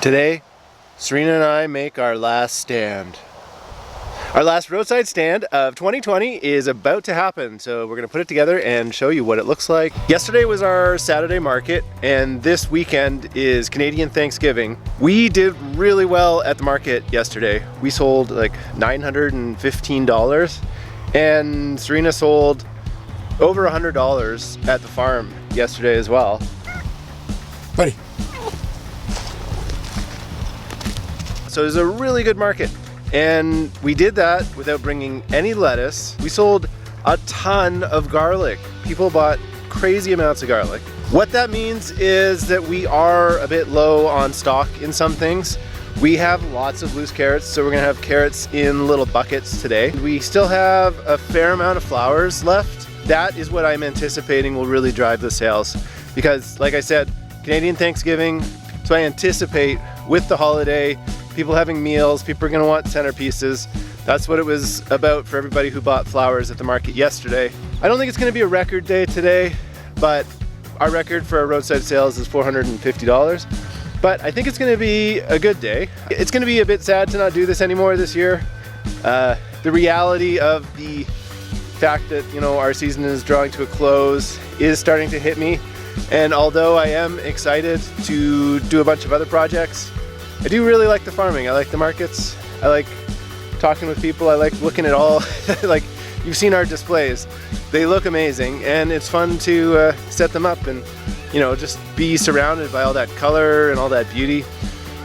Today, Serena and I make our last stand. Our last roadside stand of 2020 is about to happen, so we're gonna put it together and show you what it looks like. Yesterday was our Saturday market, and this weekend is Canadian Thanksgiving. We did really well at the market yesterday. We sold like $915, and Serena sold over $100 at the farm yesterday as well. Buddy. So it was a really good market. And we did that without bringing any lettuce. We sold a ton of garlic. People bought crazy amounts of garlic. What that means is that we are a bit low on stock in some things. We have lots of loose carrots, so we're gonna have carrots in little buckets today. We still have a fair amount of flowers left. That is what I'm anticipating will really drive the sales. Because like I said, Canadian Thanksgiving, so I anticipate with the holiday, people having meals, people are gonna want centerpieces. That's what it was about for everybody who bought flowers at the market yesterday. I don't think it's gonna be a record day today, but our record for our roadside sales is $450. But I think it's gonna be a good day. It's gonna be a bit sad to not do this anymore this year. The reality of the fact that, you know, our season is drawing to a close is starting to hit me. And although I am excited to do a bunch of other projects, I do really like the farming. I like the markets. I like talking with people. I like looking at all, like you've seen our displays. They look amazing, and it's fun to set them up and, you know, just be surrounded by all that color and all that beauty.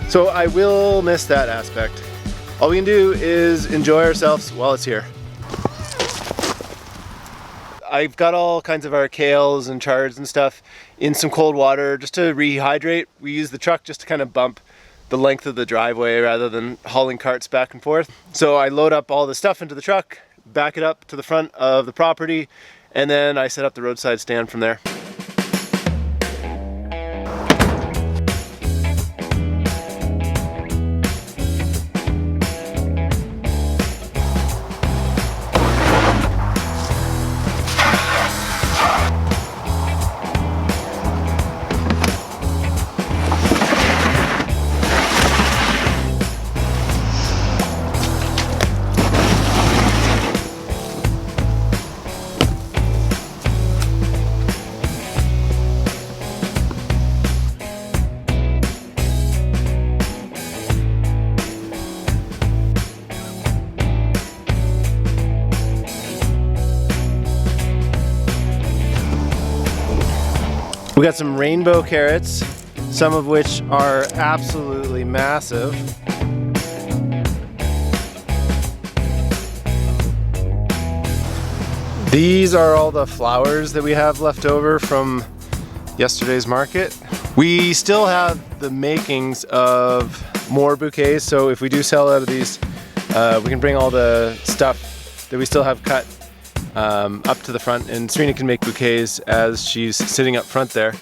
So I will miss that aspect. All we can do is enjoy ourselves while it's here. I've got all kinds of our kales and chards and stuff in some cold water just to rehydrate. We use the truck just to kind of bump the length of the driveway rather than hauling carts back and forth. So I load up all the stuff into the truck, back it up to the front of the property, and then I set up the roadside stand from there. We got some rainbow carrots, some of which are absolutely massive. These are all the flowers that we have left over from yesterday's market. We still have the makings of more bouquets, so if we do sell out of these, we can bring all the stuff that we still have cut up to the front, and Serena can make bouquets as she's sitting up front there.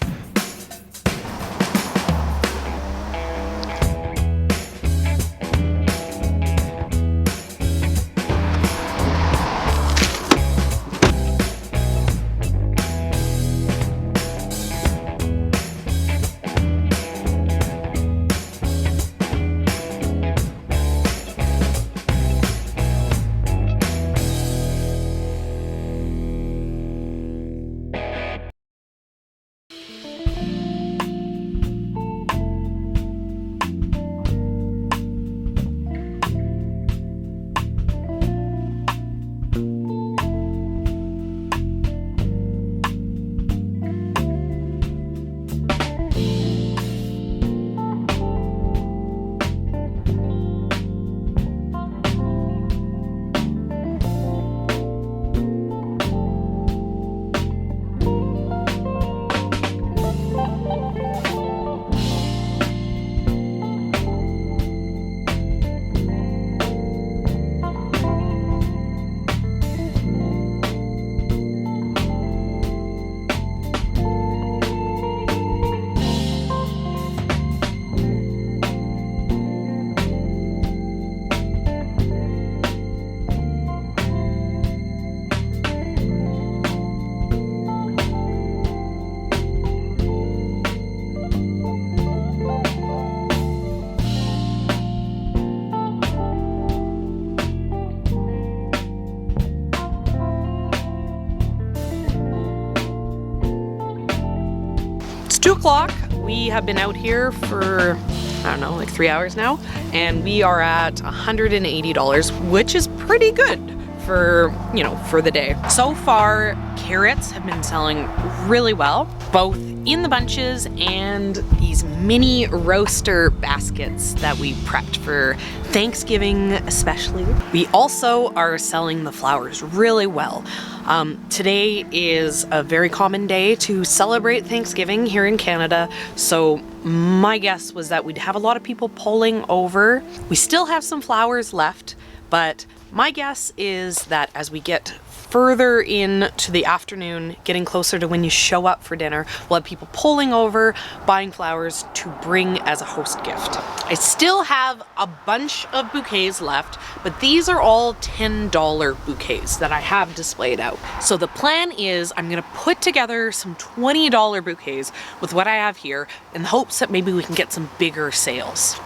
2 o'clock. We have been out here for, I don't know, like 3 hours now, and we are at $180, which is pretty good for, you know, for the day. So far, carrots have been selling really well, both in the bunches and these mini roaster baskets that we prepped for Thanksgiving especially. We also are selling the flowers really well. Today is a very common day to celebrate Thanksgiving here in Canada, so my guess was that we'd have a lot of people pulling over. We still have some flowers left, but my guess is that as we get further into the afternoon, getting closer to when you show up for dinner, we'll have people pulling over, buying flowers to bring as a host gift. I still have a bunch of bouquets left, but these are all $10 bouquets that I have displayed out. So the plan is I'm gonna put together some $20 bouquets with what I have here in the hopes that maybe we can get some bigger sales.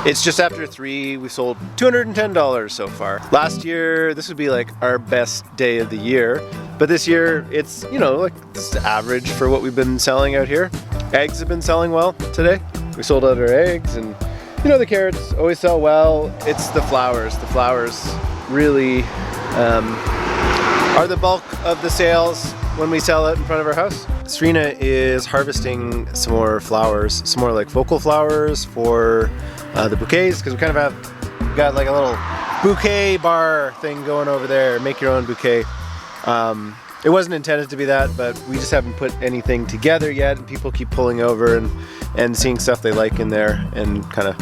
It's just after 3, we sold $210 so far. Last year, this would be like our best day of the year, but this year it's, you know, like this is average for what we've been selling out here. Eggs have been selling well today. We sold out our eggs, and you know, the carrots always sell well. It's the flowers. The flowers really are the bulk of the sales when we sell it in front of our house. Serina is harvesting some more flowers, some more like focal flowers for the bouquets, because we kind of got like a little bouquet bar thing going over there. Make your own bouquet. It wasn't intended to be that, but we just haven't put anything together yet, and people keep pulling over and seeing stuff they like in there and kind of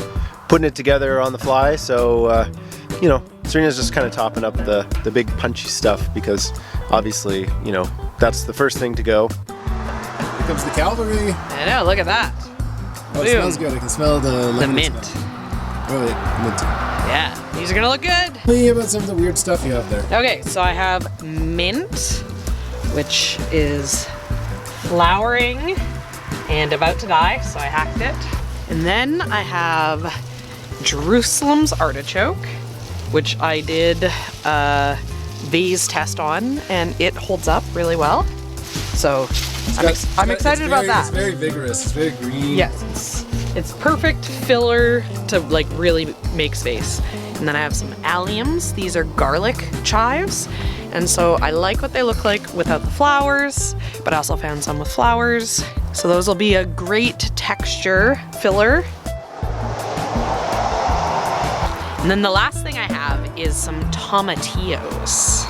putting it together on the fly. So you know, Serina's just kind of topping up the big punchy stuff, because obviously, you know, that's the first thing to go. Here comes the cavalry. I know, look at that. Oh, it smells good. I can smell the mint. Smell. Oh yeah, mint. Yeah, these are gonna look good. Tell me about some of the weird stuff you have there. Okay, so I have mint, which is flowering and about to die, so I hacked it. And then I have Jerusalem's artichoke, which I did a vase test on, and it holds up really well. So I'm excited about that. It's very vigorous. It's very green. Yes, it's perfect filler to like really make space. And then I have some alliums. These are garlic chives. And so I like what they look like without the flowers, but I also found some with flowers. So those will be a great texture filler. And then the last thing I have is some tomatillos.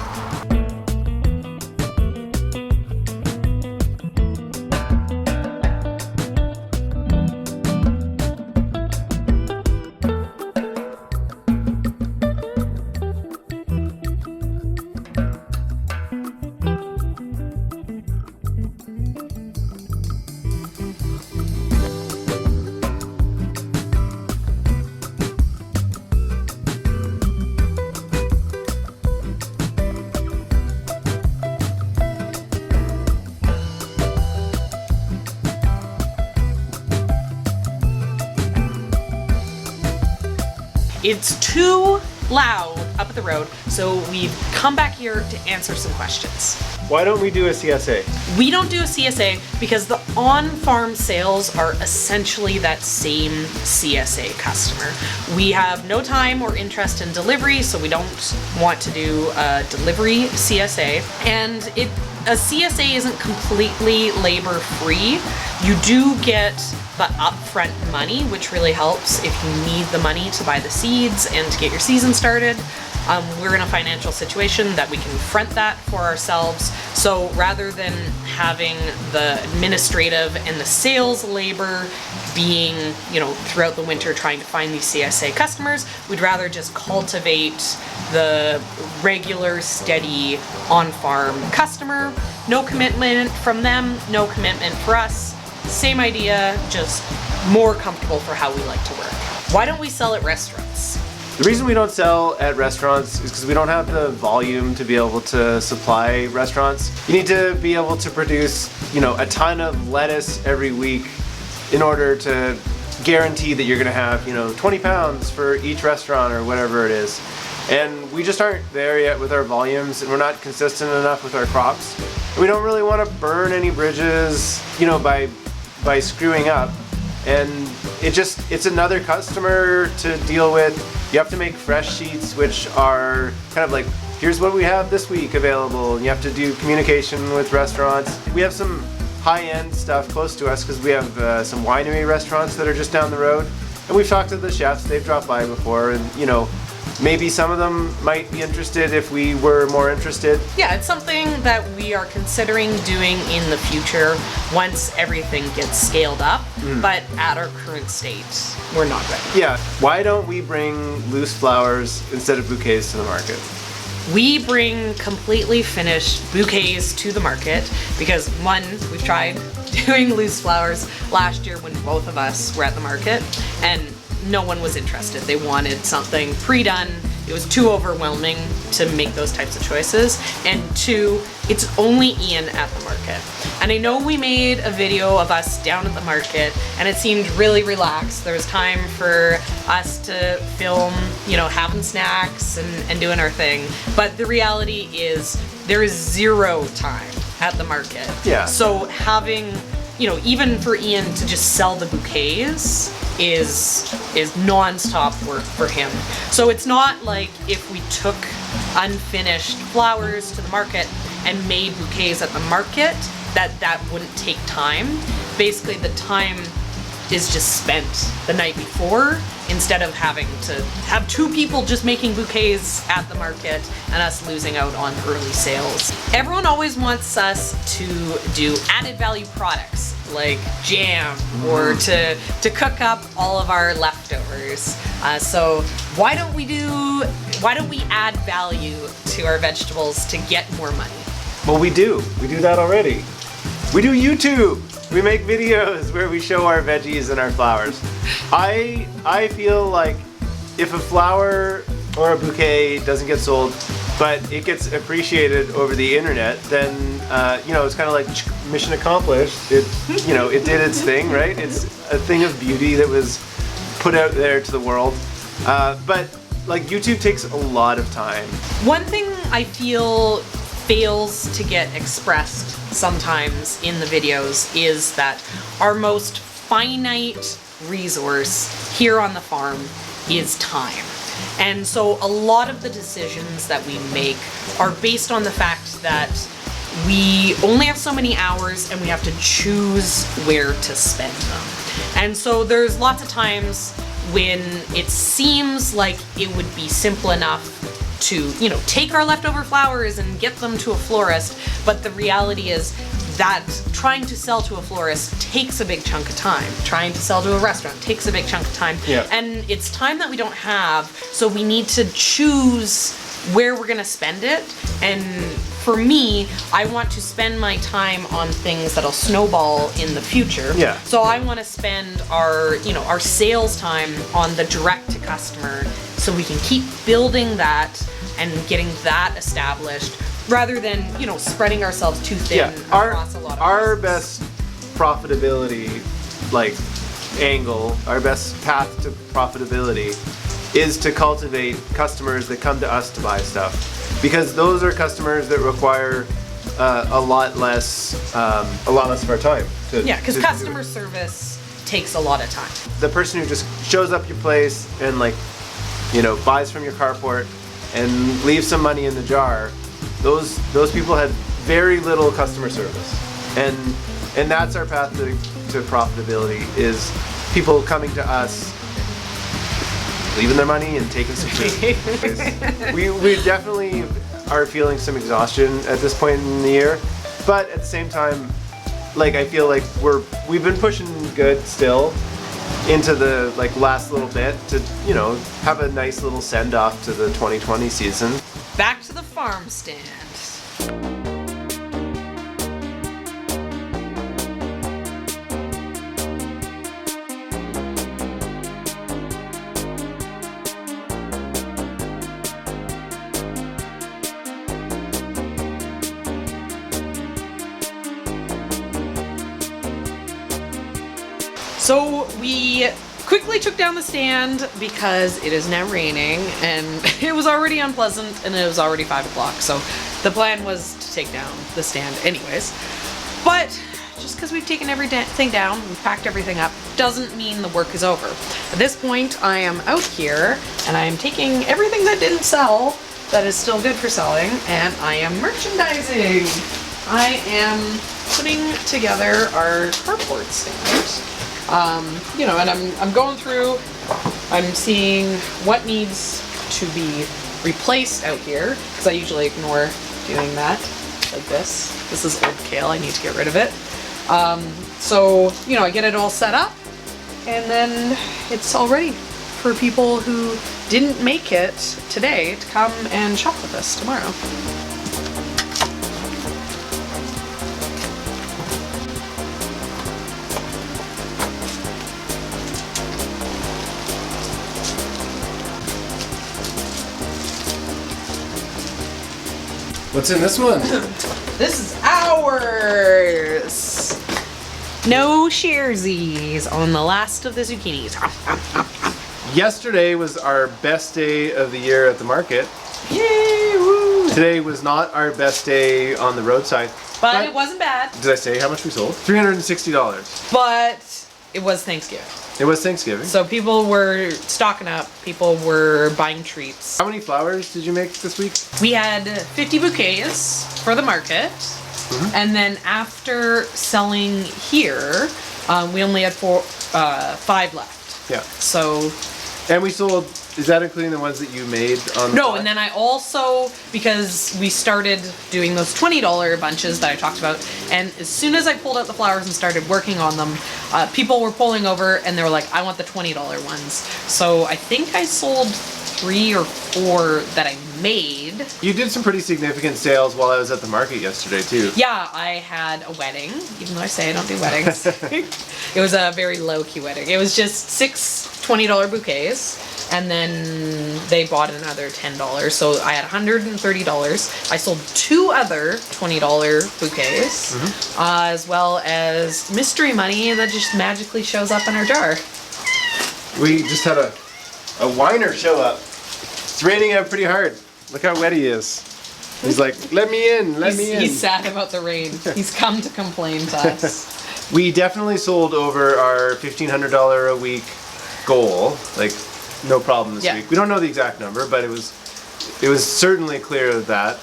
It's too loud up at the road, so we've come back here to answer some questions. Why don't we do a CSA? We don't do a CSA because the on-farm sales are essentially that same CSA customer. We have no time or interest in delivery, so we don't want to do a delivery CSA. And a CSA isn't completely labor-free. You do get the upfront money, which really helps if you need the money to buy the seeds and to get your season started. We're in a financial situation that we can front that for ourselves. So rather than having the administrative and the sales labor being, you know, throughout the winter trying to find these CSA customers, we'd rather just cultivate the regular, steady, on-farm customer. No commitment from them, no commitment for us. Same idea, just more comfortable for how we like to work. Why don't we sell at restaurants? The reason we don't sell at restaurants is because we don't have the volume to be able to supply restaurants. You need to be able to produce, you know, a ton of lettuce every week in order to guarantee that you're gonna have, you know, 20 pounds for each restaurant or whatever it is. And we just aren't there yet with our volumes, and we're not consistent enough with our crops. We don't really want to burn any bridges, you know, by screwing up. And it's another customer to deal with. You have to make fresh sheets, which are kind of like, here's what we have this week available. And you have to do communication with restaurants. We have some high-end stuff close to us because we have some winery restaurants that are just down the road. And we've talked to the chefs, they've dropped by before, and you know, maybe some of them might be interested if we were more interested. Yeah, it's something that we are considering doing in the future once everything gets scaled up, but at our current state, we're not ready. Yeah, why don't we bring loose flowers instead of bouquets to the market? We bring completely finished bouquets to the market because one, we've tried doing loose flowers last year when both of us were at the market and no one was interested. They wanted something pre-done. It was too overwhelming to make those types of choices. And two, it's only Ian at the market. And I know we made a video of us down at the market and it seemed really relaxed. There was time for us to film, you know, having snacks and doing our thing. But the reality is there is zero time at the market. Yeah. So having, you know, even for Ian to just sell the bouquets is non-stop work for him. So it's not like if we took unfinished flowers to the market and made bouquets at the market, that wouldn't take time. Basically the time is just spent the night before instead of having to have two people just making bouquets at the market and us losing out on early sales. Everyone always wants us to do added value products like jam or to cook up all of our leftovers. So why don't we add value to our vegetables to get more money? Well, we do that already. We do YouTube. We make videos where we show our veggies and our flowers. I feel like if a flower or a bouquet doesn't get sold, but it gets appreciated over the internet, then you know, it's kind of like mission accomplished. It, you know, it did its thing, right? It's a thing of beauty that was put out there to the world. But like YouTube takes a lot of time. One thing I feel fails to get expressed sometimes in the videos is that our most finite resource here on the farm is time. And so a lot of the decisions that we make are based on the fact that we only have so many hours and we have to choose where to spend them. And so there's lots of times when it seems like it would be simple enough to, you know, take our leftover flowers and get them to a florist, but the reality is that trying to sell to a florist takes a big chunk of time. Trying to sell to a restaurant takes a big chunk of time. Yeah. And it's time that we don't have, so we need to choose where we're gonna spend it. And for me, I want to spend my time on things that'll snowball in the future. Yeah. So I want to spend our, you know, our sales time on the direct to customer so we can keep building that and getting that established rather than, you know, spreading ourselves too thin across a lot of our business. best profitability like angle, our best path to profitability is to cultivate customers that come to us to buy stuff. Because those are customers that require a lot less of our time. Yeah, because customer service takes a lot of time. The person who just shows up your place and, like, you know, buys from your carport and leaves some money in the jar, those people had very little customer service, and that's our path to profitability, is people coming to us, leaving their money and taking some food. we definitely are feeling some exhaustion at this point in the year, but at the same time, like, I feel like we've been pushing good still into the, like, last little bit to, you know, have a nice little send off to the 2020 season. Back to the farm stand. So we quickly took down the stand because it is now raining and it was already unpleasant and it was already 5 o'clock. So the plan was to take down the stand anyways. But just because we've taken everything down, we've packed everything up, doesn't mean the work is over. At this point, I am out here and I am taking everything that didn't sell that is still good for selling, and I am merchandising. I am putting together our cardboard stand. You know, and I'm going through, I'm seeing what needs to be replaced out here, because I usually ignore doing that, like this. This is old kale, I need to get rid of it. So, you know, I get it all set up, and then it's all ready for people who didn't make it today to come and shop with us tomorrow. What's in this one? This is ours! No shearsies on the last of the zucchinis. Yesterday was our best day of the year at the market. Yay! Woo! Today was not our best day on the roadside. But it wasn't bad. Did I say how much we sold? $360. But it was Thanksgiving. It was Thanksgiving. So people were stocking up, people were buying treats. How many flowers did you make this week? We had 50 bouquets for the market. And then after selling here, we only had 5 left. Yeah. So. And we sold, is that including the ones that you made on the No, fly? and then I also, because we started doing those $20 bunches that I talked about, and as soon as I pulled out the flowers and started working on them, people were pulling over and they were like, I want the $20 ones. So I think I sold 3 or 4 that I made. You did some pretty significant sales while I was at the market yesterday too. Yeah, I had a wedding, even though I say I don't do weddings. It was a very low-key wedding. It was just 6 $20 bouquets, and then they bought another $10. So I had $130. I sold 2 other $20 bouquets, as well as mystery money that just magically shows up in our jar. We just had a whiner show up. It's raining out pretty hard. Look how wet he is. He's like, let me in, let me in. He's sad about the rain. He's come to complain to us. We definitely sold over our $1,500 a week goal, like no problem this week. We don't know the exact number, but it was certainly clear of that,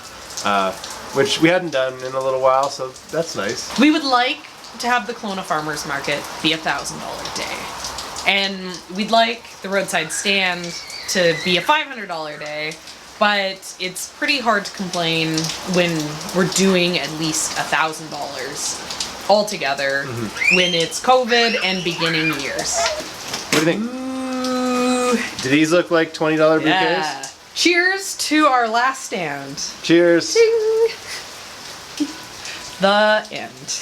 which we hadn't done in a little while, so that's nice. We would like to have the Kelowna Farmers Market be $1,000 day. And we'd like the roadside stand to be a $500 day, but it's pretty hard to complain when we're doing at least $1,000 altogether when it's COVID and beginning years. What do you think? Ooh. Do these look like $20 bouquets? Yeah. Cheers to our last stand. Cheers. Ding. The end.